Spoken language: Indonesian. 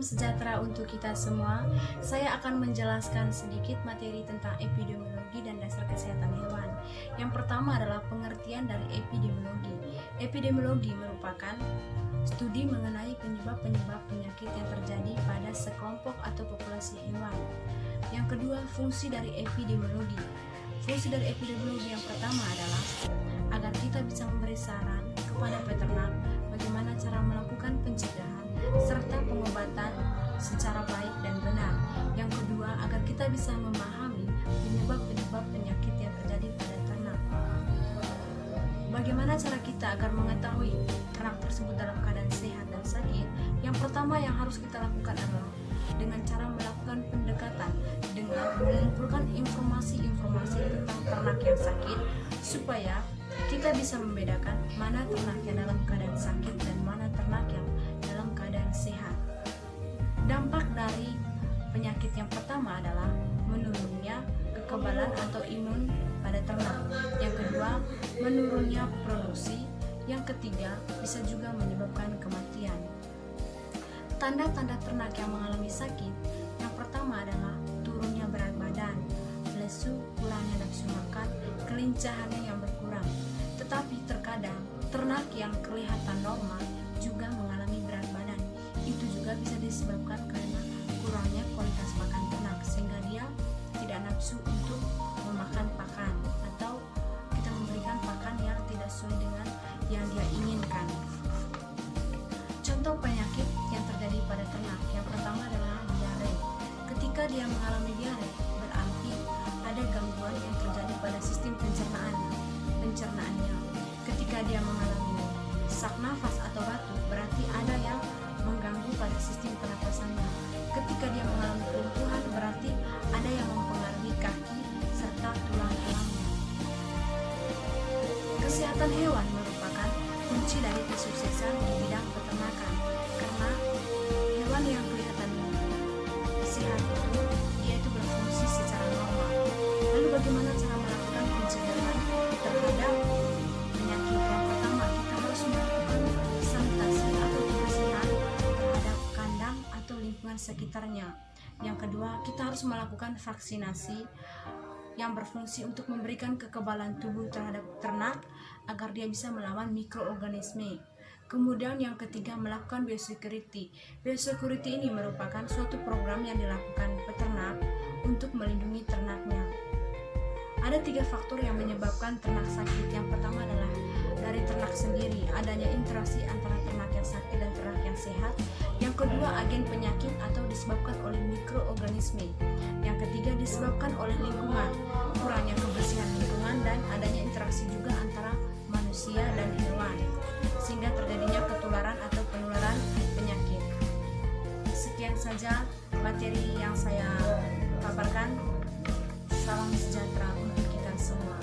sejahtera untuk kita semua. Saya akan menjelaskan sedikit materi tentang epidemiologi dan dasar kesehatan hewan. Yang pertama adalah pengertian dari epidemiologi. Epidemiologi merupakan studi mengenai penyebab-penyebab penyakit yang terjadi pada sekelompok atau populasi hewan. Yang kedua, fungsi dari epidemiologi. Fungsi dari epidemiologi yang pertama adalah agar kita bisa memberi saran kepada peternak bagaimana cara melakukan pencegahan serta pengobatan secara baik dan benar. Yang kedua, agar kita bisa memahami penyebab-penyebab penyakit yang terjadi pada ternak. Bagaimana cara kita agar mengetahui ternak tersebut dalam keadaan sehat dan sakit? Yang pertama yang harus kita lakukan adalah dengan cara melakukan pendekatan dengan mengumpulkan informasi-informasi tentang ternak yang sakit supaya kita bisa membedakan mana ternak yang dalam keadaan sakit dan mana ternak yang dalam keadaan sehat. Dampak dari penyakit yang pertama adalah menurunnya kekebalan atau imun pada ternak. Yang kedua, menurunnya produksi. Yang ketiga, bisa juga menyebabkan kematian. Tanda-tanda ternak yang mengalami sakit, yang pertama adalah turunnya berat badan, lesu, kurangnya nafsu makan, kelincahannya yang berkurang. Tetapi terkadang ternak yang kelihatan normal juga mengalami berat badan. Itu juga bisa disebabkan karena kurangnya kualitas pakan ternak, sehingga dia tidak nafsu untuk memakan pakan atau kita memberikan pakan yang tidak sesuai dengan yang dia inginkan. Contoh penyakit yang terjadi pada ternak yang pertama adalah diare. Ketika dia mengalami diare, berarti ada gangguan yang terjadi pada sistem pencernaannya. Ketika dia mengalami sesak nafas atau batuk, berarti ada yang mengganggu pada sistem pernapasannya. Ketika dia mengalami kelumpuhan, berarti ada yang mempengaruhi kaki serta tulang-tulangnya. Kesehatan hewan merupakan kunci dari kesuksesan di bidang peternakan, karena hewan yang kelihatan sehat dia itu berfungsi secara normal. Lalu bagaimana cara melakukan pencegahan terhadap penyakit? Yang pertama, kita harus melakukan sanitasi atau kebersihan terhadap kandang atau lingkungan sekitarnya. Yang kedua, kita harus melakukan vaksinasi yang berfungsi untuk memberikan kekebalan tubuh terhadap ternak agar dia bisa melawan mikroorganisme. Kemudian yang ketiga, melakukan biosecurity. Biosecurity ini merupakan suatu program yang dilakukan peternak untuk melindungi ternaknya. Ada 3 faktor yang menyebabkan ternak sakit. Yang pertama adalah dari ternak sendiri, adanya interaksi antara ternak yang sakit dan ternak yang sehat. Yang kedua, agen penyakit atau disebabkan oleh mikroorganisme. Yang ketiga, disebabkan oleh lingkungan, kurangnya kebersihan lingkungan dan adanya interaksi juga antara manusia dan hewan, sehingga terjadinya ketularan atau penularan penyakit. Sekian saja materi yang saya paparkan. Salam sejahtera untuk kita semua.